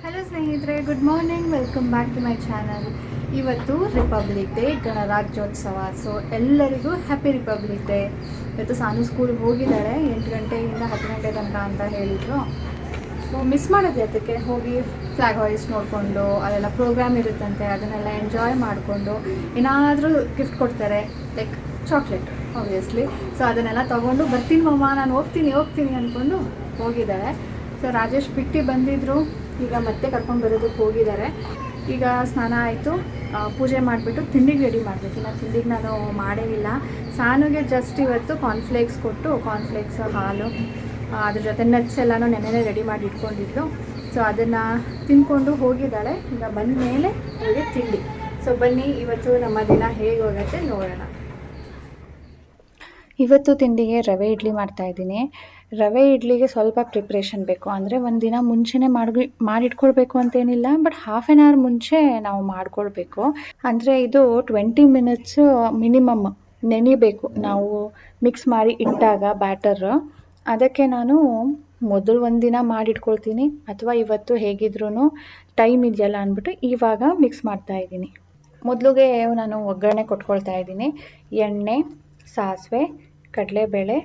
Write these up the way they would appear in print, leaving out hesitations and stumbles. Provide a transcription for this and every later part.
Hello ಸ್ನೇಹಿತರೆ, good morning. Welcome back to my channel. ಇವತ್ತು Republic Day, ಗಣರಾಜ್ಯೋತ್ಸವ. So ಎಲ್ಲರಿಗೂ ಹ್ಯಾಪಿ ರಿಪಬ್ಲಿಕ್ ಡೇ. ಇವತ್ತು ಸಾನು ಸ್ಕೂಲ್ಗೆ ಹೋಗಿದ್ದಾಳೆ. 8 ಗಂಟೆಯಿಂದ 10 ಗಂಟೆ ತನಕ ಅಂತ ಹೇಳಿದರು. ಸೊ ಮಿಸ್ ಮಾಡಿದ್ವಿ. ಅದಕ್ಕೆ ಹೋಗಿ ಫ್ಲ್ಯಾಗ್ ಹಾಯಿಸ್ಟ್ ನೋಡಿಕೊಂಡು, ಅದೆಲ್ಲ ಪ್ರೋಗ್ರಾಮ್ ಇರುತ್ತಂತೆ, ಅದನ್ನೆಲ್ಲ ಎಂಜಾಯ್ ಮಾಡಿಕೊಂಡು ಏನಾದರೂ ಗಿಫ್ಟ್ ಕೊಡ್ತಾರೆ, ಲೈಕ್ ಚಾಕ್ಲೇಟ್ ಆಬ್ವಿಯಸ್ಲಿ. ಸೊ ಅದನ್ನೆಲ್ಲ ತೊಗೊಂಡು ಬರ್ತೀನಿ ಮಮ್ಮ, ನಾನು ಹೋಗ್ತೀನಿ ಅಂದ್ಕೊಂಡು ಹೋಗಿದ್ದಾಳೆ. ಸೊ ರಾಜೇಶ್ ಬಿಟ್ಟು ಬಂದಿದ್ದರು, ಈಗ ಮತ್ತೆ ಕರ್ಕೊಂಡು ಬರೋದಕ್ಕೆ ಹೋಗಿದ್ದಾರೆ. ಈಗ ಸ್ನಾನ ಆಯಿತು, ಪೂಜೆ ಮಾಡಿಬಿಟ್ಟು ತಿಂಡಿಗೆ ರೆಡಿ ಮಾಡಬೇಕು. ಇನ್ನು ತಿಂಡಿಗೆ ನಾನು ಮಾಡೇ ಇಲ್ಲ. ಸಾನುಗೆ ಜಸ್ಟ್ ಇವತ್ತು ಕಾರ್ನ್ಫ್ಲೇಕ್ಸ್ ಕೊಟ್ಟು, ಕಾರ್ನ್ಫ್ಲೇಕ್ಸ್, ಹಾಲು, ಅದ್ರ ಜೊತೆ ನಟ್ಸ್ ಎಲ್ಲನೂ ನೆನ್ನೆನೇ ರೆಡಿ ಮಾಡಿ ಇಟ್ಕೊಂಡಿದ್ಲು. ಸೊ ಅದನ್ನು ತಿಂದ್ಕೊಂಡು ಹೋಗಿದ್ದಾಳೆ. ಈಗ ಬಂದ ಮೇಲೆ ಅವಳಿಗೆ ತಿಂಡಿ. ಸೊ ಬನ್ನಿ, ಇವತ್ತು ನಮ್ಮ ದಿನ ಹೇಗೆ ಹೋಗುತ್ತೆ ನೋಡೋಣ. ಇವತ್ತು ತಿಂಡಿಗೆ ರವೆ ಇಡ್ಲಿ ಮಾಡ್ತಾಯಿದ್ದೀನಿ. ರವೆ ಇಡ್ಲಿಗೆ ಸ್ವಲ್ಪ ಪ್ರಿಪ್ರೇಷನ್ ಬೇಕು. ಅಂದರೆ ಒಂದು ದಿನ ಮುಂಚೆನೇ ಮಾಡಿಟ್ಕೊಳ್ಬೇಕು ಅಂತೇನಿಲ್ಲ, ಬಟ್ ಹಾಫ್ ಆನ್ ಅವರ್ ಮುಂಚೆ ನಾವು ಮಾಡ್ಕೊಳ್ಬೇಕು. ಅಂದರೆ ಇದು 20 ಮಿನಿಟ್ಸು ಮಿನಿಮಮ್ ನೆನಿಬೇಕು ನಾವು ಮಿಕ್ಸ್ ಮಾಡಿ ಇಟ್ಟಾಗ ಬ್ಯಾಟರ್. ಅದಕ್ಕೆ ನಾನು ಮೊದಲು ಒಂದಿನ ಮಾಡಿಟ್ಕೊಳ್ತೀನಿ, ಅಥವಾ ಇವತ್ತು ಹೇಗಿದ್ರೂ ಟೈಮ್ ಇದೆಯಲ್ಲ ಅಂದ್ಬಿಟ್ಟು ಇವಾಗ ಮಿಕ್ಸ್ ಮಾಡ್ತಾಯಿದ್ದೀನಿ. ಮೊದಲಿಗೆ ನಾನು ಒಗ್ಗರಣೆ ಕೊಟ್ಕೊಳ್ತಾ ಇದ್ದೀನಿ. ಎಣ್ಣೆ, ಸಾಸಿವೆ, ಕಡಲೆಬೇಳೆ,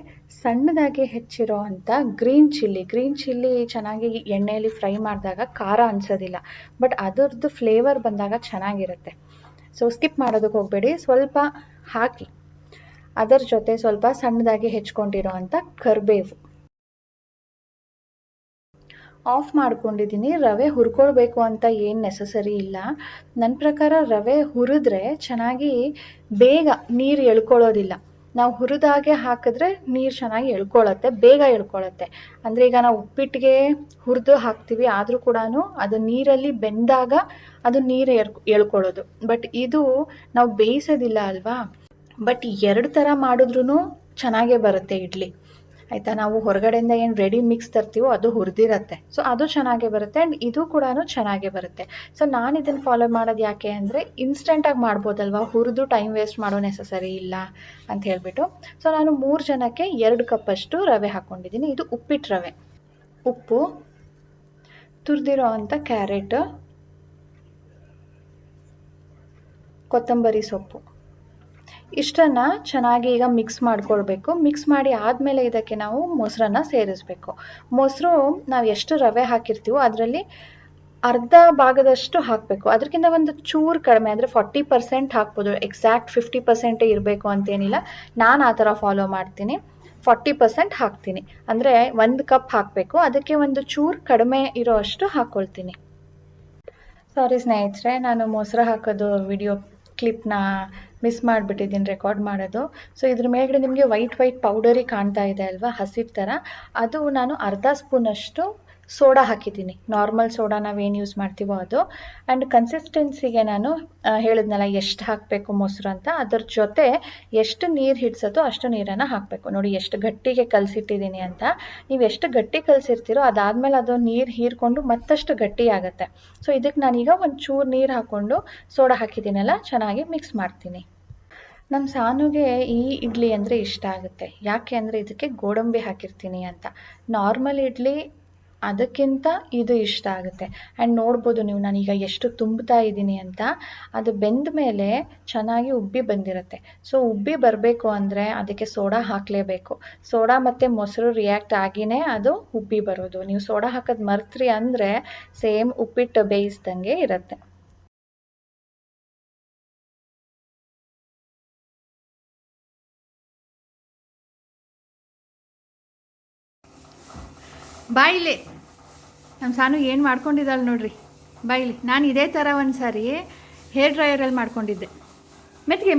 ಸಣ್ಣದಾಗಿ ಹೆಚ್ಚಿರೋ ಅಂಥ ಗ್ರೀನ್ ಚಿಲ್ಲಿ ಚೆನ್ನಾಗಿ ಎಣ್ಣೆಯಲ್ಲಿ ಫ್ರೈ ಮಾಡಿದಾಗ ಖಾರ ಅನಿಸೋದಿಲ್ಲ, ಬಟ್ ಅದರದ್ದು ಫ್ಲೇವರ್ ಬಂದಾಗ ಚೆನ್ನಾಗಿರುತ್ತೆ. ಸೊ ಸ್ಕಿಪ್ ಮಾಡೋದಕ್ಕೆ ಹೋಗಬೇಡಿ, ಸ್ವಲ್ಪ ಹಾಕಿ. ಅದರ ಜೊತೆ ಸ್ವಲ್ಪ ಸಣ್ಣದಾಗಿ ಹೆಚ್ಕೊಂಡಿರೋ ಅಂಥ ಕರಿಬೇವು. ಆಫ್ ಮಾಡ್ಕೊಂಡಿದ್ದೀನಿ. ರವೆ ಹುರ್ಕೊಳ್ಬೇಕು ಅಂತ ಏನು ನೆಸಸರಿ ಇಲ್ಲ. ನನ್ನ ಪ್ರಕಾರ ರವೆ ಹುರಿದ್ರೆ ಚೆನ್ನಾಗಿ ಬೇಗ ನೀರು ಎಳ್ಕೊಳ್ಳೋದಿಲ್ಲ. ನಾವು ಹುರಿದಾಗೆ ಹಾಕಿದ್ರೆ ನೀರು ಚೆನ್ನಾಗಿ ಎಳ್ಕೊಳ್ಳುತ್ತೆ, ಬೇಗ ಎಳ್ಕೊಳ್ಳುತ್ತೆ. ಅಂದರೆ ಈಗ ನಾವು ಉಪ್ಪಿಟ್ಟಿಗೆ ಹುರಿದು ಹಾಕ್ತೀವಿ, ಆದರೂ ಕೂಡ ಅದು ನೀರಲ್ಲಿ ಬೆಂದಾಗ ಅದು ನೀರು ಎಳ್ಕೊಳ್ಳೋದು. ಬಟ್ ಇದು ನಾವು ಬೇಯಿಸೋದಿಲ್ಲ ಅಲ್ವಾ. ಬಟ್ 2 ಥರ ಮಾಡಿದ್ರೂ ಚೆನ್ನಾಗೇ ಬರುತ್ತೆ ಇಡ್ಲಿ, ಆಯಿತಾ. ನಾವು ಹೊರಗಡೆಯಿಂದ ಏನು ರೆಡಿ ಮಿಕ್ಸ್ ತರ್ತೀವೋ ಅದು ಹುರಿದಿರತ್ತೆ, ಸೊ ಅದು ಚೆನ್ನಾಗೇ ಬರುತ್ತೆ. ಆ್ಯಂಡ್ ಇದು ಕೂಡ ಚೆನ್ನಾಗೇ ಬರುತ್ತೆ. ಸೊ ನಾನು ಇದನ್ನು ಫಾಲೋ ಮಾಡೋದು ಯಾಕೆ ಅಂದರೆ ಇನ್ಸ್ಟೆಂಟಾಗಿ ಮಾಡ್ಬೋದಲ್ವ, ಹುರಿದು ಟೈಮ್ ವೇಸ್ಟ್ ಮಾಡೋ ನೆಸಸರಿ ಇಲ್ಲ ಅಂತ ಹೇಳಿಬಿಟ್ಟು. ಸೊ ನಾನು 3 ಜನಕ್ಕೆ 2 ಕಪ್ಪಷ್ಟು ರವೆ ಹಾಕ್ಕೊಂಡಿದ್ದೀನಿ. ಇದು ಉಪ್ಪಿಟ್ಟು ರವೆ. ಉಪ್ಪು, ತುರಿದಿರೋ ಅಂಥ ಕ್ಯಾರೆಟ್, ಕೊತ್ತಂಬರಿ ಸೊಪ್ಪು, ಇಷ್ಟನ್ನು ಚೆನ್ನಾಗಿ ಈಗ ಮಿಕ್ಸ್ ಮಾಡ್ಕೊಳ್ಬೇಕು. ಮಿಕ್ಸ್ ಮಾಡಿ ಆದಮೇಲೆ ಇದಕ್ಕೆ ನಾವು ಮೊಸರನ್ನ ಸೇರಿಸ್ಬೇಕು. ಮೊಸರು ನಾವು ಎಷ್ಟು ರವೆ ಹಾಕಿರ್ತೀವೋ ಅದರಲ್ಲಿ ಅರ್ಧ ಭಾಗದಷ್ಟು ಹಾಕಬೇಕು. ಅದಕ್ಕಿಂತ ಒಂದು ಚೂರು ಕಡಿಮೆ, ಅಂದರೆ 40% ಹಾಕ್ಬೋದು. ಎಕ್ಸಾಕ್ಟ್ 50% ಇರಬೇಕು ಅಂತೇನಿಲ್ಲ. ನಾನು ಆ ಥರ ಫಾಲೋ ಮಾಡ್ತೀನಿ. 40% ಹಾಕ್ತೀನಿ, ಅಂದರೆ 1 ಕಪ್ ಹಾಕಬೇಕು. ಅದಕ್ಕೆ ಒಂದು ಚೂರು ಕಡಿಮೆ ಇರೋ ಅಷ್ಟು ಹಾಕ್ಕೊಳ್ತೀನಿ. ಸಾರಿ ಸ್ನೇಹಿತರೆ, ನಾನು ಮೊಸರು ಹಾಕೋದು ವಿಡಿಯೋ ಕ್ಲಿಪ್ನ ಮಿಸ್ ಮಾಡಿಬಿಟ್ಟಿದ್ದೀನಿ ರೆಕಾರ್ಡ್ ಮಾಡೋದು. ಸೊ ಇದ್ರ ಮೇಲ್ಗಡೆ ನಿಮಗೆ ವೈಟ್ ಪೌಡರಿ ಕಾಣ್ತಾ ಇದೆ ಅಲ್ವಾ, ಹಸಿರು ಥರ. ಅದು ನಾನು ಅರ್ಧ ಸ್ಪೂನಷ್ಟು ಸೋಡಾ ಹಾಕಿದ್ದೀನಿ. ನಾರ್ಮಲ್ ಸೋಡಾ ನಾವೇನು ಯೂಸ್ ಮಾಡ್ತೀವೋ ಅದು. ಆ್ಯಂಡ್ ಕನ್ಸಿಸ್ಟೆನ್ಸಿಗೆ ನಾನು ಹೇಳಿದ್ನಲ್ಲ ಎಷ್ಟು ಹಾಕಬೇಕು ಮೊಸರು ಅಂತ, ಅದ್ರ ಜೊತೆ ಎಷ್ಟು ನೀರು ಹಿಡಿಸೋದು ಅಷ್ಟು ನೀರನ್ನು ಹಾಕಬೇಕು. ನೋಡಿ ಎಷ್ಟು ಗಟ್ಟಿಗೆ ಕಲಸಿಟ್ಟಿದ್ದೀನಿ ಅಂತ. ನೀವು ಎಷ್ಟು ಗಟ್ಟಿ ಕಲಸಿರ್ತೀರೋ ಅದಾದಮೇಲೆ ಅದು ನೀರು ಹೀರ್ಕೊಂಡು ಮತ್ತಷ್ಟು ಗಟ್ಟಿ ಆಗುತ್ತೆ. ಸೊ ಇದಕ್ಕೆ ನಾನೀಗ ಒಂದು ಚೂರು ನೀರು ಹಾಕ್ಕೊಂಡು ಸೋಡಾ ಹಾಕಿದ್ದೀನಲ್ಲ, ಚೆನ್ನಾಗಿ ಮಿಕ್ಸ್ ಮಾಡ್ತೀನಿ. ನಮ್ಮ ಸಾನುಗೆ ಈ ಇಡ್ಲಿ ಅಂದರೆ ಇಷ್ಟ ಆಗುತ್ತೆ. ಯಾಕೆ ಅಂದರೆ ಇದಕ್ಕೆ ಗೋಡಂಬಿ ಹಾಕಿರ್ತೀನಿ ಅಂತ. ನಾರ್ಮಲ್ ಇಡ್ಲಿ ಅದಕ್ಕಿಂತ ಇದು ಇಷ್ಟ ಆಗುತ್ತೆ. ಆ್ಯಂಡ್ ನೋಡ್ಬೋದು ನೀವು ನಾನೀಗ ಎಷ್ಟು ತುಂಬ್ತಾ ಇದ್ದೀನಿ ಅಂತ. ಅದು ಬೆಂದ ಮೇಲೆ ಚೆನ್ನಾಗಿ ಉಬ್ಬಿ ಬಂದಿರುತ್ತೆ. ಸೊ ಉಬ್ಬಿ ಬರಬೇಕು ಅಂದರೆ ಅದಕ್ಕೆ ಸೋಡಾ ಹಾಕಲೇಬೇಕು. ಸೋಡಾ ಮತ್ತು ಮೊಸರು ರಿಯಾಕ್ಟ್ ಆಗಿಯೇ ಅದು ಉಬ್ಬಿ ಬರೋದು. ನೀವು ಸೋಡಾ ಹಾಕೋದು ಮರ್ತ್ರಿ ಅಂದರೆ ಸೇಮ್ ಉಪ್ಪಿಟ್ಟು ಬೇಯಿಸ್ದಂಗೆ ಇರುತ್ತೆ. ಬಾಯಿಲಿ ನಮ್ಮ ಸಾನು ಏನು ಮಾಡ್ಕೊಂಡಿದ್ದಾಳೆ ನೋಡ್ರಿ. ಬಾಯಿಲಿ ನಾನು ಇದೇ ಥರ ಒಂದು ಸಾರಿ ಹೇರ್ ಡ್ರೈಯರಲ್ಲಿ ಮಾಡ್ಕೊಂಡಿದ್ದೆ.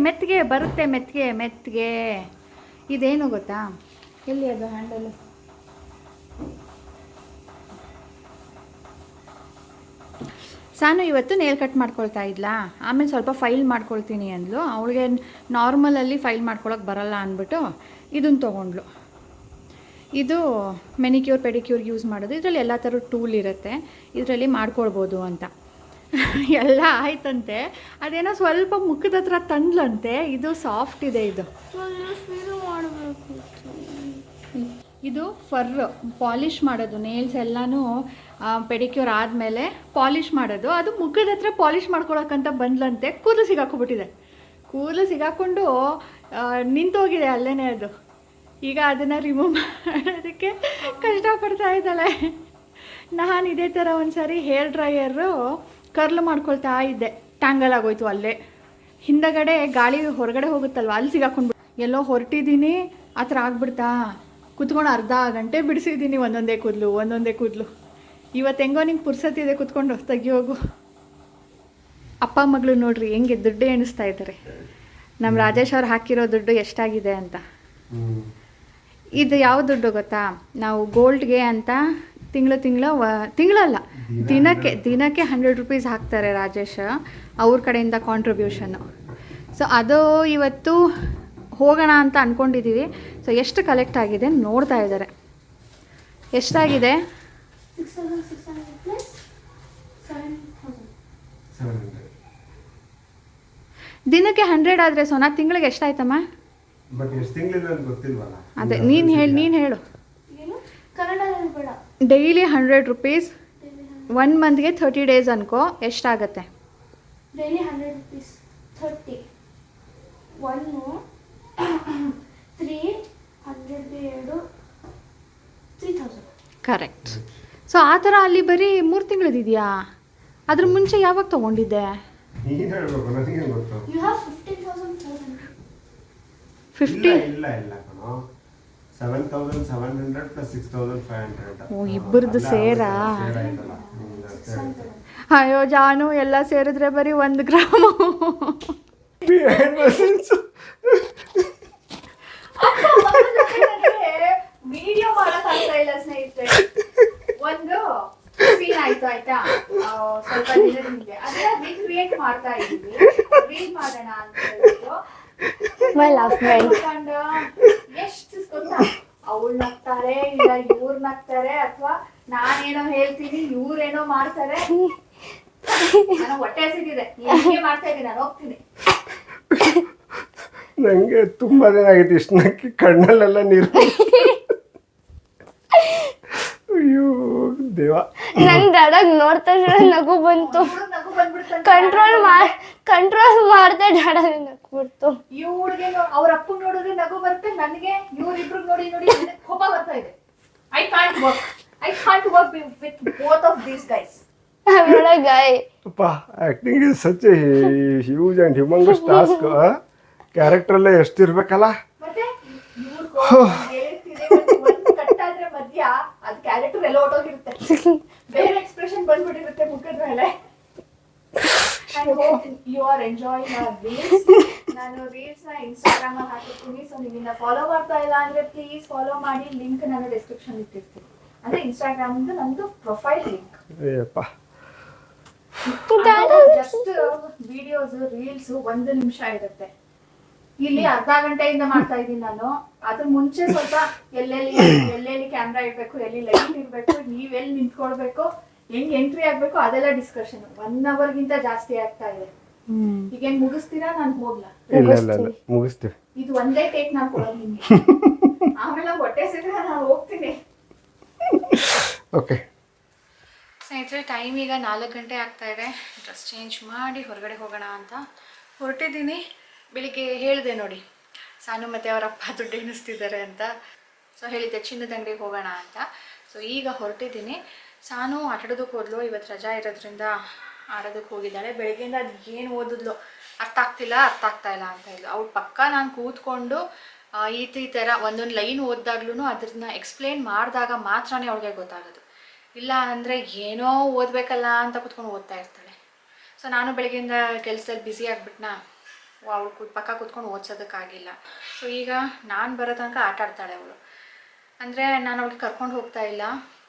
ಮೆತ್ತಿಗೆ ಬರುತ್ತೆ, ಮೆತ್ತಿಗೆ. ಇದೇನು ಗೊತ್ತಾ, ಎಲ್ಲಿ ಅದು ಹ್ಯಾಂಡಲು? ಸಾನು ಇವತ್ತು ನೇಲ್ ಕಟ್ ಮಾಡ್ಕೊಳ್ತಾ ಇದ್ಲಾ, ಆಮೇಲೆ ಸ್ವಲ್ಪ ಫೈಲ್ ಮಾಡ್ಕೊಳ್ತೀನಿ ಅಂದ್ಲು. ಅವಳಿಗೆ ನಾರ್ಮಲಲ್ಲಿ ಫೈಲ್ ಮಾಡ್ಕೊಳಕ್ಕೆ ಬರಲ್ಲ ಅಂದ್ಬಿಟ್ಟು ಇದನ್ನು ತೊಗೊಂಡ್ಲು. ಇದು ಮೆನಿಕ್ಯೂರ್ ಪೆಡಿಕ್ಯೂರ್ ಯೂಸ್ ಮಾಡೋದು. ಇದರಲ್ಲಿ ಎಲ್ಲ ಥರದ ಟೂಲ್ ಇರುತ್ತೆ, ಇದರಲ್ಲಿ ಮಾಡ್ಕೊಳ್ಬೋದು ಅಂತ. ಎಲ್ಲ ಆಯ್ತಂತೆ. ಅದೇನೋ ಸ್ವಲ್ಪ ಮುಖದ ಹತ್ರ ತಂದ್ಲಂತೆ. ಇದು ಸಾಫ್ಟ್ ಇದೆ. ಇದು ಇದು ಫರ್ ಪಾಲಿಷ್ ಮಾಡೋದು, ನೇಲ್ಸ್ ಎಲ್ಲನೂ ಪೆಡಿಕ್ಯೂರ್ ಆದಮೇಲೆ ಪಾಲಿಷ್ ಮಾಡೋದು. ಅದು ಮುಖದ ಹತ್ರ ಪಾಲಿಷ್ ಮಾಡ್ಕೊಳಕ್ಕಂತ ಬಂದ್ಲಂತೆ, ಕೂದಲು ಸಿಗಾಕೊಂಡ್ಬಿಟ್ಟಿದೆ. ಕೂದಲು ಸಿಗಾಕೊಂಡು ನಿಂತೋಗಿದೆ ಅಲ್ಲೇ ಅದು. ಈಗ ಅದನ್ನು ರಿಮೂವ್ ಮಾಡೋದಕ್ಕೆ ಕಷ್ಟಪಡ್ತಾ ಇದ್ದಾಳೆ. ನಾನು ಇದೇ ಥರ ಒಂದು ಸಾರಿ ಹೇರ್ ಡ್ರೈಯರು ಕರ್ಲ್ ಮಾಡ್ಕೊಳ್ತಾ ಇದ್ದೆ, ಟ್ಯಾಂಗಲ್ ಆಗೋಯ್ತು ಅಲ್ಲೇ. ಹಿಂದಗಡೆ ಗಾಳಿ ಹೊರಗಡೆ ಹೋಗುತ್ತಲ್ವ, ಅಲ್ಲಿ ಸಿಗಾಕೊಂಡ್ಬಿಟ್ಟು ಎಲ್ಲೋ ಹೊರಟಿದ್ದೀನಿ ಆ ಥರ ಆಗ್ಬಿಡ್ತಾ. ಕುತ್ಕೊಂಡು ಅರ್ಧ ಗಂಟೆ ಬಿಡಿಸಿದ್ದೀನಿ ಒಂದೊಂದೇ ಕೂದಲು. ಇವತ್ತು ಹೆಂಗೋ ನಿಂಗೆ ಪುರ್ಸತ್ತಿದೆ, ಕುತ್ಕೊಂಡು ತೆಗಿಯೋಗು. ಅಪ್ಪ ಮಗಳು ನೋಡ್ರಿ ಹೆಂಗೆ ದುಡ್ಡು ಎಣಿಸ್ತಾ ಇದ್ದಾರೆ. ನಮ್ಮ ರಾಜೇಶ್ ಅವ್ರು ಹಾಕಿರೋ ದುಡ್ಡು ಎಷ್ಟಾಗಿದೆ ಅಂತ. ಇದು ಯಾವ ದುಡ್ಡು ಗೊತ್ತಾ, ನಾವು ಗೋಲ್ಡ್ಗೆ ಅಂತ ತಿಂಗಳಲ್ಲ ದಿನಕ್ಕೆ 100 ರೂಪೀಸ್ ಹಾಕ್ತಾರೆ ರಾಜೇಶ್ ಅವ್ರ ಕಡೆಯಿಂದ ಕಾಂಟ್ರಿಬ್ಯೂಷನ್ನು. ಸೊ ಅದು ಇವತ್ತು ಹೋಗೋಣ ಅಂತ ಅಂದ್ಕೊಂಡಿದ್ದೀವಿ. ಸೊ ಎಷ್ಟು ಕಲೆಕ್ಟ್ ಆಗಿದೆ ನೋಡ್ತಾ ಇದ್ದಾರೆ. ಎಷ್ಟಾಗಿದೆ? 700. ದಿನಕ್ಕೆ 100 ಆದರೆ ಸೋನಾ ತಿಂಗಳಿಗೆ ಎಷ್ಟಾಯ್ತಮ್ಮ? ಬಟ್ ಎಷ್ಟು ತಿಂಗಳಿದೆ ಅಂತ ಗೊತ್ತಿಲ್ವಲ್ಲ. ಅದೇ ನೀನು ಹೇಳು. ಡೈಲಿ 100 ರೂಪೀಸ್, 1 ಮಂತ್ಗೆ 30 ಡೇಸ್ ಅನ್ಕೋ, ಎಷ್ಟಾಗತ್ತೆ? Daily 100 rupees 30 1 300 3000. ಕರೆಕ್ಟ್. ಸೊ ಆ ಥರ ಅಲ್ಲಿ ಬರೀ 3 ತಿಂಗಳದಿದೆಯಾ? ಅದ್ರ ಮುಂಚೆ ಯಾವಾಗ ತೊಗೊಂಡಿದ್ದೆ? ನೀನು ಹೇಳ್ಬೇಕು, ನನಗೆ ಗೊತ್ತು. You have 15,400. 50? ಇಲ್ಲ ಕಣೋ, 7,700 plus 6,500. ಓ, ಇಬ್ಬರದು ಸೇರಾ? ಅಯ್ಯೋ ಜಾನು, ಎಲ್ಲ ಸೇರಿದ್ರೆ ಬರೀ 1 ಗ್ರಾಮು. ವಿಡಿಯೋ ಮಾಡೋಕ್ಕಾಗ್ತಾ ಇಲ್ಲ ಸ್ನೇಹಿತರೆ. ಒಂದು ಸೀನ್ ಆಯ್ತು ಆಯ್ತಾ, ಸ್ವಲ್ಪ ದಿನದಿಂದ ಅದನ್ನ ರೀಕ್ರಿಯೇಟ್ ಮಾಡ್ತಾ ಇದ್ವಿ. ರೀಲ್ ಮಾಡೋಣ ಅಂತ ಹೇಳ್ಬಿಟ್ಟು ಎಷ್ಟು ಗೊತ್ತಾ, ಅವಳು ನಗ್ತಾರೆ ಇಲ್ಲ ಇವ್ರು ನಗ್ತಾರೆ, ಅಥವಾ ನಾನೇನೋ ಹೇಳ್ತೀನಿ ಇವ್ರೇನೋ ಮಾಡ್ತಾರೆ. ನಾನು ಹೊಟ್ಟೆ ಹಸಿದಿದೆ, ಹೀಗೆ ಮಾಡ್ತಾ ಇದ್ದೀನಿ, ನಾನು ಹೋಗ್ತೀನಿ. ನಂಗೆ ತುಂಬಾ ದಿನ ಆಗಿತ್ತು ಇಷ್ಟು ನಕ್ಕಿ, ಕಣ್ಣಲ್ಲೆಲ್ಲ ನೀರು. ಅಯ್ಯೋ ದೇವ, ನನ್ ಡಾಡಾಗ್ ನೋಡ್ತಾ ನಗು ಬಂತು. ಕಂಟ್ರೋಲ್ ಮಾಡ್ದೆ ಡಾಡಾಗ್ ನಗು ಬಂತು. ಇವ್ಳಿಗೆ ಅವ್ರ ಅಪ್ಪ ನೋಡಿದ್ರೆ ನಗು ಬರುತ್ತೆ, ನನಗೆ ಇವ್ರಿಬ್ರು ನೋಡಿ ಕೋಪ ಬರ್ತಾ ಇದೆ. I can't work with both of these guys. ಅಪ್ಪ, acting is such a huge and humongous task. Character ಎಲ್ಲ ಎಷ್ಟಿರ್ಬೇಕಲ್ಲ. ಮತ್ತೆ ಕಟ್ಟಾದ್ರೆ ಮಧ್ಯ ಅದ್ ಕ್ಯಾರೆಕ್ಟರ್ ಎಲ್ಲ ಹೊಟ್ಟೋಗಿರುತ್ತೆ, ಬೇರೆ ಎಕ್ಸ್ಪ್ರೆಷನ್ ಬಂದ್ಬಿಟ್ಟಿರುತ್ತೆ ಮುಖದ ಮೇಲೆ. I hope you are enjoying our reels. ನಾನು ರೀಲ್ಸ್ ನ ಇನ್ಸ್ಟಾಗ್ರಾಮ್ ಅಲ್ಲಿ ಹಾಕಿರ್ತೀನಿ. ಸೊ ನೀವಿನ್ನ ಫಾಲೋ ಮಾಡ್ತಾ ಇಲ್ಲ ಅಂದ್ರೆ ಪ್ಲೀಸ್ ಫಾಲೋ ಮಾಡಿ. ಲಿಂಕ್ ನಾನು ಡಿಸ್ಕ್ರಿಪ್ಷನ್ ಇಟ್ಟಿರ್ತೀನಿ. ಅಂದ್ರೆ ಇನ್ಸ್ಟಾಗ್ರಾಮ್ ನಂದು profile link. Just videos reels 1 ನಿಮಿಷ ಇರುತ್ತೆ. ಇಲ್ಲಿ ಅರ್ಧ ಗಂಟೆಯಿಂದ ಮಾಡ್ತಾ ಇದ್ದೀನಿ ನಾನು. ಅದ್ರ ಮುಂಚೆ ಸ್ವಲ್ಪ ಎಲ್ಲೆಲ್ಲಿ ಕ್ಯಾಮ್ರಾ ಇರ್ಬೇಕು, ಎಲ್ಲಿ ಲೈಟ್ ಇರ್ಬೇಕು, ನೀವೆಲ್ಲಿ ನಿಂತ್ಕೊಳ್ಬೇಕು, ಹೆಂಗ್ ಎಂಟ್ರಿ ಆಗ್ಬೇಕು, ಅದೆಲ್ಲ ಡಿಸ್ಕಷನ್ 1 ಅವರ್ಗಿಂತ ಜಾಸ್ತಿ ಆಗ್ತಾ ಇದೆ. ಈಗ ಏನ್ ಮುಗಿಸ್ತೀರಾ? ನಾನು ಹೋಗ್ಲಾ? ಮುಗಿಸ್ತೀವಿ. ಇದು ಒಂದೇ ಟೇಕ್ ನಾನು ಕೊಡೋದು ನಿಮ್ಗೆ. ಆಮೇಲೆ ಹೊಟ್ಟೆ ಸಿದ್ರೆ ನಾನು ಹೋಗ್ತೀನಿ. ಓಕೆ ಸ್ನೇಹಿತರೆ, ಟೈಮ್ ಈಗ 4 ಗಂಟೆ ಆಗ್ತಾ ಇದೆ. ಡ್ರೆಸ್ ಚೇಂಜ್ ಮಾಡಿ ಹೊರಗಡೆ ಹೋಗೋಣ ಅಂತ ಹೊರಟಿದ್ದೀನಿ. ಬೆಳಿಗ್ಗೆ ಹೇಳಿದೆ ನೋಡಿ, ಸಾನು ಮತ್ತು ಅವರ ಅಪ್ಪ ದುಡ್ಡು ಎಣಿಸ್ತಿದ್ದಾರೆ ಅಂತ. ಸೊ ಹೇಳಿದ್ದೆ ಚಿನ್ನದ ಅಂಗಡಿಗೆ ಹೋಗೋಣ ಅಂತ. ಸೊ ಈಗ ಹೊರಟಿದ್ದೀನಿ. ಸಾನು ಆಟಾಡೋದಕ್ಕೆ ಹೋದ್ಲು. ಇವತ್ತು ರಜಾ ಇರೋದ್ರಿಂದ ಆಡೋದಕ್ಕೆ ಹೋಗಿದ್ದಾಳೆ. ಬೆಳಗ್ಗೆಯಿಂದ ಅದು ಏನು ಓದಿದ್ಲು ಅರ್ಥ ಆಗ್ತಾ ಇಲ್ಲ ಅಂತ ಇದ್ಲು. ಅವ್ಳ ಪಕ್ಕ ನಾನು ಕೂತ್ಕೊಂಡು ಈ ಥರ ಒಂದೊಂದು ಲೈನ್ ಓದಿದಾಗ್ಲೂ ಅದನ್ನ ಎಕ್ಸ್ಪ್ಲೇನ್ ಮಾಡಿದಾಗ ಮಾತ್ರನೇ ಅವಳಿಗೆ ಗೊತ್ತಾಗೋದು. ಇಲ್ಲ ಅಂದರೆ ಏನೋ ಓದಬೇಕಲ್ಲ ಅಂತ ಕೂತ್ಕೊಂಡು ಓದ್ತಾ ಇರ್ತಾಳೆ. ಸೊ ನಾನು ಬೆಳಗ್ಗೆಯಿಂದ ಕೆಲಸದಲ್ಲಿ ಬ್ಯುಸಿ ಆಗಿಬಿಟ್ನಾ, ಅವಳು ಪಕ್ಕ ಕೂತ್ಕೊಂಡು ಓದಿಸೋದಕ್ಕಾಗಿಲ್ಲ. ಸೊ ಈಗ ನಾನು ಬರೋ ತನಕ ಆಟ ಆಡ್ತಾಳೆ ಅವಳು. ಅಂದರೆ ನಾನು ಅವಳಿಗೆ ಕರ್ಕೊಂಡು ಹೋಗ್ತಾ ಇಲ್ಲ,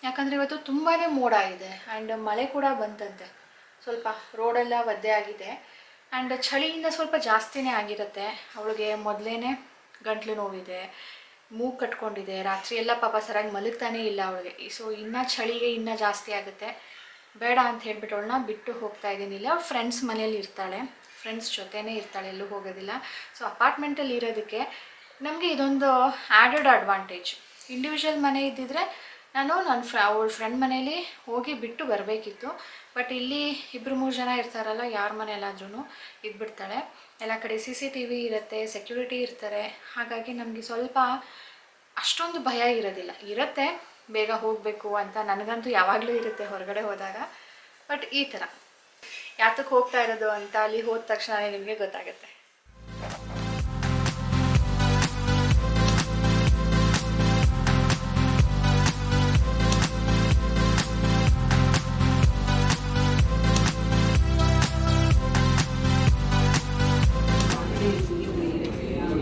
ಯಾಕಂದರೆ ಇವತ್ತು ತುಂಬಾ ಮೋಡ ಇದೆ. ಆ್ಯಂಡ್ ಮಳೆ ಕೂಡ ಬಂತಂತೆ, ಸ್ವಲ್ಪ ರೋಡೆಲ್ಲ ಒದ್ದೆ ಆಗಿದೆ. ಆ್ಯಂಡ್ ಚಳಿಯಿಂದ ಸ್ವಲ್ಪ ಜಾಸ್ತಿನೇ ಆಗಿರುತ್ತೆ. ಅವಳಿಗೆ ಮೊದಲೇ ಗಂಟ್ಲು ನೋವಿದೆ, ಮೂಗು ಕಟ್ಕೊಂಡಿದೆ, ರಾತ್ರಿ ಎಲ್ಲ ಪಾಪ ಸರಿಯಾಗಿ ಮಲಗ್ತಾನೇ ಇಲ್ಲ ಅವಳಿಗೆ. ಸೊ ಇನ್ನೂ ಚಳಿಗೆ ಇನ್ನೂ ಜಾಸ್ತಿ ಆಗುತ್ತೆ. ಬೇಡ ಅಂತ ಹೇಳ್ಬಿಟ್ಟು ಅವಳನ್ನ ಬಿಟ್ಟು ಹೋಗ್ತಾ ಇದ್ದೀನಿಲ್ಲ. ಅವ್ಳು ಫ್ರೆಂಡ್ಸ್ ಮನೇಲಿ ಇರ್ತಾಳೆ, ಫ್ರೆಂಡ್ಸ್ ಜೊತೆನೇ ಇರ್ತಾಳೆ, ಎಲ್ಲೂ ಹೋಗೋದಿಲ್ಲ. ಸೊ ಅಪಾರ್ಟ್ಮೆಂಟಲ್ಲಿ ಇರೋದಕ್ಕೆ ನಮಗೆ ಇದೊಂದು ಆ್ಯಡೆಡ್ ಅಡ್ವಾಂಟೇಜ್. ಇಂಡಿವಿಜುವಲ್ ಮನೆ ಇದ್ದಿದ್ರೆ ನಾನು ನನ್ನ ಅವಳ ಫ್ರೆಂಡ್ ಮನೇಲಿ ಹೋಗಿ ಬಿಟ್ಟು ಬರಬೇಕಿತ್ತು. ಬಟ್ ಇಲ್ಲಿ 2-3 ಜನ ಇರ್ತಾರಲ್ಲ, ಯಾರ ಮನೆಯಲ್ಲಾದ್ರೂ ಇದ್ಬಿಡ್ತಾಳೆ. ಎಲ್ಲ ಕಡೆ CCTV ಇರುತ್ತೆ, ಸೆಕ್ಯೂರಿಟಿ ಇರ್ತಾರೆ. ಹಾಗಾಗಿ ನಮಗೆ ಸ್ವಲ್ಪ ಅಷ್ಟೊಂದು ಭಯ ಇರೋದಿಲ್ಲ. ಇರುತ್ತೆ, ಬೇಗ ಹೋಗಬೇಕು ಅಂತ ನನಗಂತೂ ಯಾವಾಗಲೂ ಇರುತ್ತೆ ಹೊರಗಡೆ ಹೋದಾಗ. ಬಟ್ ಈ ಥರ ಯಾತಕ್ಕೆ ಹೋಗ್ತಾ ಇರೋದು ಅಂತ ಅಲ್ಲಿ ಹೋದ ತಕ್ಷಣ ನಿಮಗೆ ಗೊತ್ತಾಗುತ್ತೆ.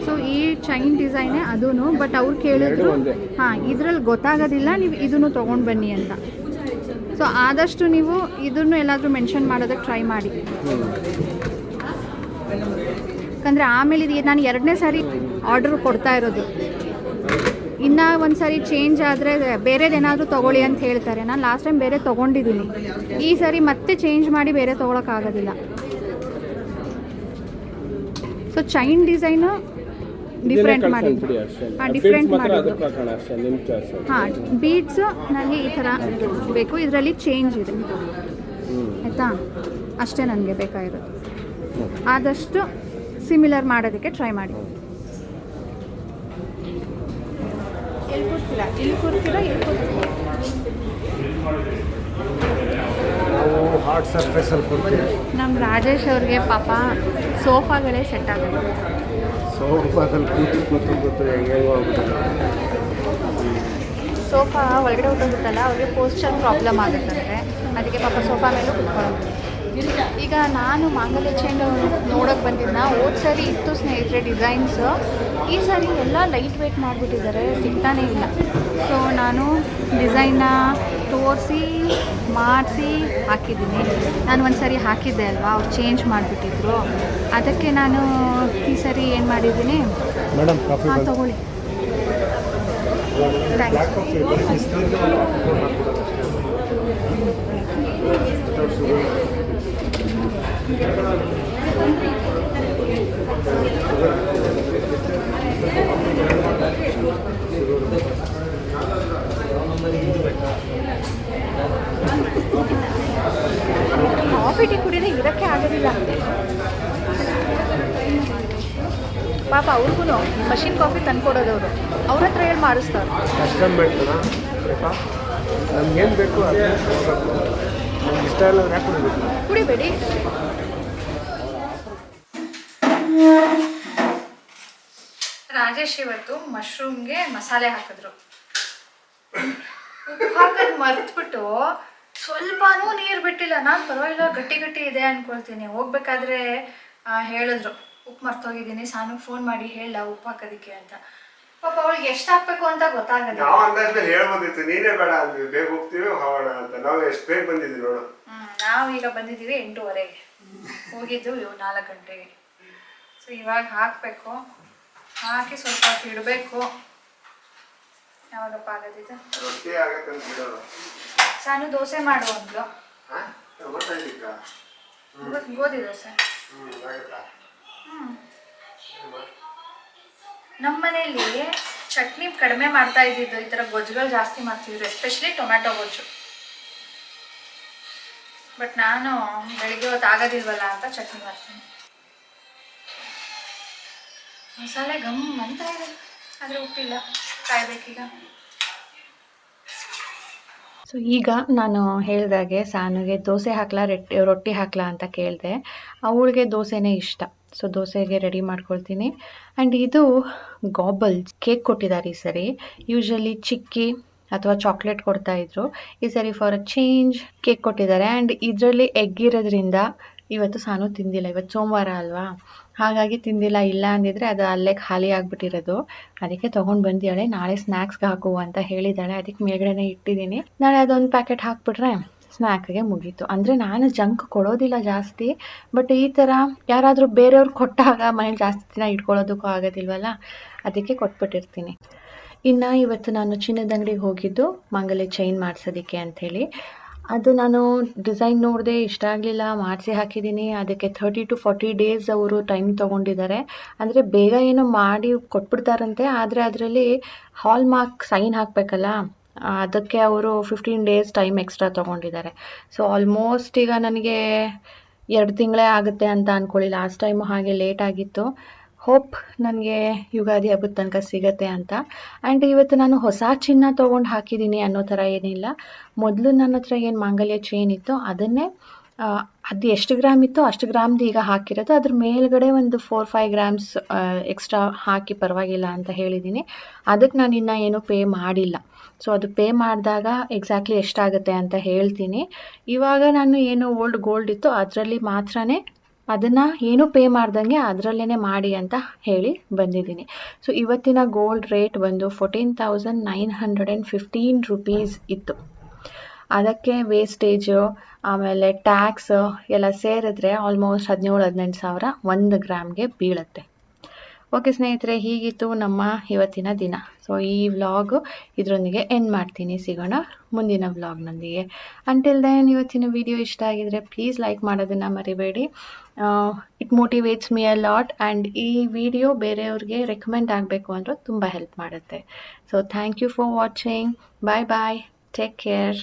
ಸೊ ಈ ಚೈನ್ ಡಿಸೈನೇ ಅದೂ, ಬಟ್ ಅವ್ರು ಕೇಳಿದ್ರು ಹಾಂ ಇದ್ರಲ್ಲಿ ಗೊತ್ತಾಗೋದಿಲ್ಲ, ನೀವು ಇದನ್ನು ತೊಗೊಂಡು ಬನ್ನಿ ಅಂತ. ಸೊ ಆದಷ್ಟು ನೀವು ಇದನ್ನು ಎಲ್ಲಾದರೂ ಮೆನ್ಷನ್ ಮಾಡೋದಕ್ಕೆ ಟ್ರೈ ಮಾಡಿ. ಯಾಕಂದರೆ ಆಮೇಲೆ ಇದು ನಾನು 2ನೇ ಸಾರಿ ಆರ್ಡರ್ ಕೊಡ್ತಾ ಇರೋದು. ಇನ್ನೂ ಒಂದು ಸಾರಿ ಚೇಂಜ್ ಆದರೆ ಬೇರೆದೇನಾದರೂ ತೊಗೊಳ್ಳಿ ಅಂತ ಹೇಳ್ತಾರೆ. ನಾನು ಲಾಸ್ಟ್ ಟೈಮ್ ಬೇರೆ ತೊಗೊಂಡಿದ್ದೀನಿ, ಈ ಸಾರಿ ಮತ್ತೆ ಚೇಂಜ್ ಮಾಡಿ ಬೇರೆ ತೊಗೊಳಕ್ಕಾಗೋದಿಲ್ಲ. ಸೊ ಚೈನ್ ಡಿಸೈನು ಡಿಫ್ರೆಂಟ್ ಮಾಡಿದ್ರು. ಡಿಫ್ರೆಂಟ್ ಮಾಡಿದ್ರು. ಹಾಂ, ಬೀಡ್ಸು ನನಗೆ ಈ ಥರ ಬೇಕು, ಇದರಲ್ಲಿ ಚೇಂಜ್ ಇದೆ ಆಯಿತಾ, ಅಷ್ಟೇ ನನಗೆ ಬೇಕಾಗಿರೋದು. ಆದಷ್ಟು ಸಿಮಿಲರ್ ಮಾಡೋದಕ್ಕೆ ಟ್ರೈ ಮಾಡಿ. ಎಲ್ಲಿ ಕೂರ್ತೀರಾ? ಇಲ್ಲಿ ಕೂರ್ತೀರಾ? ಎಲ್ಲಿ ಕೂರ್ತೀರಾ? ಹಾರ್ಡ್ ಸರ್ಫೇಸಲ್ಲಿ ಕೊಡ್ತೀವಿ. ನಮ್ಮ ರಾಜೇಶ್ ಅವ್ರಿಗೆ ಪಾಪ ಸೋಫಾಗಳೇ ಸೆಟ್ ಆಗೋದು. ಸೋಫಾದಲ್ಲಿ ಕೂತು ಹೆಂಗೆ ಸೋಫಾ ಒಳಗಡೆ ಹೊಟ್ಟೋಗುತ್ತಲ್ಲ, ಅವ್ರಿಗೆ ಪೋಸ್ಚರ್ ಪ್ರಾಬ್ಲಮ್ ಆಗುತ್ತಂತೆ. ಅದಕ್ಕೆ ಪಾಪ ಸೋಫಾ ಮೇಲೂ ಕುತ್ಕೊಳ್ಳೋದು. ಈಗ ನಾನು ಮಾಂಗಲ್ಯ ಚೈನ್ ನೋಡೋಕೆ ಬಂದಿದ್ದ, ಹೋದ ಸರಿ ಇತ್ತು ಸ್ನೇಹಿತರೆ ಡಿಸೈನ್ಸು. ಈ ಸಾರಿ ಎಲ್ಲ ಲೈಟ್ ವೆಯ್ಟ್ ಮಾಡಿಬಿಟ್ಟಿದ್ದಾರೆ, ಸಿಗ್ತಾನೇ ಇಲ್ಲ. ಸೊ ನಾನು ಡಿಸೈನ್ನ ತೋರಿಸಿ ಮಾಡಿಸಿ ಹಾಕಿದ್ದೀನಿ. ನಾನು ಒಂದು ಸಾರಿ ಹಾಕಿದ್ದೆ ಅಲ್ವಾ, ಅವ್ರು ಚೇಂಜ್ ಮಾಡಿಬಿಟ್ಟಿದ್ರು. ಅದಕ್ಕೆ ನಾನು ಈ ಸರಿ ಏನು ಮಾಡಿದ್ದೀನಿ, ಮೇಡಮ್ ಕಾಫಿ ಹಾಂ ತೊಗೊಳ್ಳಿ. ಕಾಫಿ ಟೀ ಕುಡಿದ್ರೆ ಇರೋಕ್ಕೆ ಆಗೋದಿಲ್ಲ ಪಾಪ. ಅವ್ರಿಗೂ ಮಷಿನ್ ಕಾಫಿ ತಂದ್ಕೊಡೋದವರು, ಅವ್ರ ಹತ್ರ ಹೇಳಿ ಮಾಡಿಸ್ತಾರೆ. ಕಸ್ಟಮರ್ ನಮ್ಗೇನು ಬೇಕು ಅದು ನಮ್ಗೆ ಇಷ್ಟ ಇಲ್ಲ ಯಾಕೆ ಕುಡಿಬೇಕು? ಕುಡಿಬೇಡಿ. ರಾಜೇಶ್ ಇವತ್ತು ಮಶ್ರೂಮ್ಗೆ ಮಸಾಲೆ ಹಾಕಿದ್ರು. ಉಪ್ಪು ಹಾಕೋದು ಮರ್ತ್ಬಿಟ್ಟು ಸ್ವಲ್ಪನೂ ನೀರು ಬಿಟ್ಟಿಲ್ಲ. ನಾನು ಪರವಾಗಿಲ್ಲ ಗಟ್ಟಿ ಗಟ್ಟಿ ಇದೆ ಅಂದ್ಕೊಳ್ತೀನಿ. ಹೋಗ್ಬೇಕಾದ್ರೆ ಹೇಳಿದ್ರು ಉಪ್ಪು ಮರ್ತೋಗಿದ್ದೀನಿ, ಸಾನುಗೆ ಫೋನ್ ಮಾಡಿ ಹೇಳ ಉಪ್ಪು ಹಾಕೋದಕ್ಕೆ ಅಂತ. ಪಾಪ ಅವಳಿಗೆ ಎಷ್ಟು ಹಾಕ್ಬೇಕು ಅಂತ ಗೊತ್ತಾಗಲ್ಲ. ನಾವು ಅಂದಾಜ್ಮೇಲೆ ಹೇಳ್ಬೋದಿತ್ತು, ನೀನೇ ಬೇಡ ಅಂದ್ವಿ, ಬೇಗ ಹೋಗ್ತೀವಿ ಹೋಗೋಣ ಅಂತ. ನಾವು ಎಷ್ಟು ಬೇಗ ಬಂದಿದ್ವಿ ನೋಡು. ನಾವೀಗ ಬಂದಿದ್ದೀವಿ 8:15, ಹೋಗಿದ್ದು 4 ಗಂಟೆಗೆ. ಸೊ ಇವಾಗ ಹಾಕಬೇಕು, ಹಾಕಿ ಸ್ವಲ್ಪ ಹೊತ್ತು ಇಡಬೇಕು. ಯಾವಾಗಪ್ಪ ಆಗೋದಿದೆ? ರೊಟ್ಟಿ ಆಗತ್ತೆ ಅಂತ ಬಿಡೋದು. ಸಾನು ದೋಸೆ ಮಾಡು ಅಂದ್ಲು. ಗೋಧಿ ದೋಸೆ. ನಮ್ಮ ಮನೆಯಲ್ಲಿ ಚಟ್ನಿ ಕಡಿಮೆ ಮಾಡ್ತಾ ಇದ್ದಿದ್ದು, ಈ ಥರ ಗೊಜ್ಜುಗಳು ಜಾಸ್ತಿ ಮಾಡ್ತಿದ್ರು, ಎಸ್ಪೆಷಲಿ ಟೊಮ್ಯಾಟೊ ಗೊಜ್ಜು. ಬಟ್ ನಾನು ಬೆಳಿಗ್ಗೆ ಹೊತ್ತು ಆಗೋದಿಲ್ವಲ್ಲ ಅಂತ ಚಟ್ನಿ ಮಾಡ್ತೀನಿ. ಮಸಾಲೆ ಗಮ್ ಅಂತ ಇದೆ, ಆದರೆ ಉಪ್ಪಿಲ್ಲ, ಕಾಯ್ಬೇಕೀಗ. ಸೊ ಈಗ ನಾನು ಹೇಳಿದಾಗೆ ಸಾನುಗೆ ದೋಸೆ ಹಾಕ್ಲಾ ರೊಟ್ಟಿ ಹಾಕ್ಲಾ ಅಂತ ಕೇಳಿದೆ. ಅವಳಿಗೆ ದೋಸೆನೇ ಇಷ್ಟ. ಸೊ ದೋಸೆಗೆ ರೆಡಿ ಮಾಡ್ಕೊಳ್ತೀನಿ. ಆ್ಯಂಡ್ ಇದು ಗಾಬಲ್ಸ್ ಕೇಕ್ ಕೊಟ್ಟಿದ್ದಾರೆ ಈ ಸರಿ. ಯೂಶ್ವಲಿ ಚಿಕ್ಕಿ ಅಥವಾ ಚಾಕ್ಲೇಟ್ ಕೊಡ್ತಾಯಿದ್ರು, ಈ ಸರಿ ಫಾರ್ ಅ ಚೇಂಜ್ ಕೇಕ್ ಕೊಟ್ಟಿದ್ದಾರೆ. ಆ್ಯಂಡ್ ಇದರಲ್ಲಿ ಎಗ್ ಇರೋದ್ರಿಂದ ಇವತ್ತು ಸಾನು ತಿಂದಿಲ್ಲ. ಇವತ್ತು ಸೋಮವಾರ ಅಲ್ವಾ, ಹಾಗಾಗಿ ತಿಂದಿಲ್ಲ. ಇಲ್ಲ ಅಂದಿದ್ರೆ ಅದು ಅಲ್ಲೇ ಖಾಲಿ ಆಗಿಬಿಟ್ಟಿರೋದು. ಅದಕ್ಕೆ ತೊಗೊಂಡು ಬಂದಿದ್ದಾಳೆ. ನಾಳೆ ಸ್ನ್ಯಾಕ್ಸ್ಗೆ ಹಾಕು ಅಂತ ಹೇಳಿದ್ದಾಳೆ, ಅದಕ್ಕೆ ಮೇಲ್ಗಡೆನೇ ಇಟ್ಟಿದ್ದೀನಿ. ನಾಳೆ ಅದೊಂದು ಪ್ಯಾಕೆಟ್ ಹಾಕ್ಬಿಟ್ರೆ ಸ್ನ್ಯಾಕ್ಗೆ ಮುಗೀತು. ಅಂದರೆ ನಾನು ಜಂಕ್ ಕೊಡೋದಿಲ್ಲ ಜಾಸ್ತಿ, ಬಟ್ ಈ ಥರ ಯಾರಾದರೂ ಬೇರೆಯವ್ರು ಕೊಟ್ಟಾಗ ಮನೇಲಿ ಜಾಸ್ತಿ ದಿನ ಇಟ್ಕೊಳ್ಳೋದಕ್ಕೂ ಆಗೋದಿಲ್ವಲ್ಲ, ಅದಕ್ಕೆ ಕೊಟ್ಬಿಟ್ಟಿರ್ತೀನಿ. ಇನ್ನು ಇವತ್ತು ನಾನು ಚಿನ್ನದ ಅಂಗಡಿಗೆ ಹೋಗಿದ್ದು ಮಾಂಗಲ್ಯ ಚೈನ್ ಮಾಡಿಸೋದಕ್ಕೆ ಅಂಥೇಳಿ. ಅದು ನಾನು ಡಿಸೈನ್ ನೋಡಿದೆ, ಇಷ್ಟ ಆಗಲಿಲ್ಲ, ಮಾಡಿಸಿ ಹಾಕಿದ್ದೀನಿ. ಅದಕ್ಕೆ 30 to 40 ಡೇಸ್ ಅವರು ಟೈಮ್ ತೊಗೊಂಡಿದ್ದಾರೆ. ಅಂದರೆ ಬೇಗ ಏನೋ ಮಾಡಿ ಕೊಟ್ಬಿಡ್ತಾರಂತೆ, ಆದರೆ ಅದರಲ್ಲಿ ಹಾಲ್ ಮಾರ್ಕ್ ಸೈನ್ ಹಾಕಬೇಕಲ್ಲ, ಅದಕ್ಕೆ ಅವರು 15 ಡೇಸ್ ಟೈಮ್ ಎಕ್ಸ್ಟ್ರಾ ತೊಗೊಂಡಿದ್ದಾರೆ. ಸೊ ಆಲ್ಮೋಸ್ಟ್ ಈಗ ನನಗೆ 2 ತಿಂಗಳೇ ಆಗುತ್ತೆ ಅಂತ ಅಂದ್ಕೊಳ್ಳಿ. ಲಾಸ್ಟ್ ಟೈಮು ಹಾಗೆ ಲೇಟ್ ಆಗಿತ್ತು. ಹೋಪ್ ನನಗೆ ಯುಗಾದಿ ಹಬ್ಬದ ತನಕ ಸಿಗತ್ತೆ ಅಂತ. ಆ್ಯಂಡ್ ಇವತ್ತು ನಾನು ಹೊಸ ಚಿನ್ನ ತೊಗೊಂಡು ಹಾಕಿದ್ದೀನಿ ಅನ್ನೋ ಥರ ಏನಿಲ್ಲ. ಮೊದಲು ನನ್ನ ಹತ್ರ ಏನು ಮಾಂಗಲ್ಯ ಚೈನ್ ಇತ್ತು ಅದನ್ನೇ ಅದು ಎಷ್ಟು ಗ್ರಾಮ್ ಇತ್ತು ಅಷ್ಟು ಗ್ರಾಮ್ದು ಈಗ ಹಾಕಿರೋದು. ಅದ್ರ ಮೇಲ್ಗಡೆ ಒಂದು 4-5 ಗ್ರಾಮ್ಸ್ ಎಕ್ಸ್ಟ್ರಾ ಹಾಕಿ ಪರವಾಗಿಲ್ಲ ಅಂತ ಹೇಳಿದ್ದೀನಿ. ಅದಕ್ಕೆ ನಾನು ಇನ್ನೂ ಏನೂ ಪೇ ಮಾಡಿಲ್ಲ. ಸೊ ಅದು ಪೇ ಮಾಡಿದಾಗ ಎಕ್ಸಾಕ್ಟ್ಲಿ ಎಷ್ಟಾಗುತ್ತೆ ಅಂತ ಹೇಳ್ತೀನಿ. ಇವಾಗ ನಾನು ಏನು ಓಲ್ಡ್ ಗೋಲ್ಡ್ ಇತ್ತು ಅದರಲ್ಲಿ ಮಾತ್ರನೇ ಅದನ್ನು ಏನೂ ಪೇ ಮಾಡ್ದಂಗೆ ಅದರಲ್ಲೇ ಮಾಡಿ ಅಂತ ಹೇಳಿ ಬಂದಿದ್ದೀನಿ. ಸೊ ಇವತ್ತಿನ ಗೋಲ್ಡ್ ರೇಟ್ ಬಂದು 14,915 ರುಪೀಸ್ ಇತ್ತು. ಅದಕ್ಕೆ ವೇಸ್ಟೇಜು ಆಮೇಲೆ ಟ್ಯಾಕ್ಸು ಎಲ್ಲ ಸೇರಿದ್ರೆ ಆಲ್ಮೋಸ್ಟ್ 17-18 ಸಾವಿರ 1 ಗ್ರಾಮ್ಗೆ ಬೀಳುತ್ತೆ. ಓಕೆ ಸ್ನೇಹಿತರೆ, ಹೀಗಿತ್ತು ನಮ್ಮ ಇವತ್ತಿನ ದಿನ. ಸೊ ಈ ವ್ಲಾಗು ಇದರೊಂದಿಗೆ ಎಂಡ್ ಮಾಡ್ತೀನಿ. ಸಿಗೋಣ ಮುಂದಿನ ವ್ಲಾಗ್ನೊಂದಿಗೆ. ಅಂಟಿಲ್ ದೆನ್ ಇವತ್ತಿನ ವಿಡಿಯೋ ಇಷ್ಟ ಆಗಿದರೆ ಪ್ಲೀಸ್ ಲೈಕ್ ಮಾಡೋದನ್ನು ಮರಿಬೇಡಿ. It motivates me a lot. And ಈ ವಿಡಿಯೋ ಬೇರೆಯವ್ರಿಗೆ ರೆಕಮೆಂಡ್ ಆಗಬೇಕು ಅಂದರೆ ತುಂಬ ಹೆಲ್ಪ್ ಮಾಡುತ್ತೆ. So thank you for watching. Bye bye. Take care.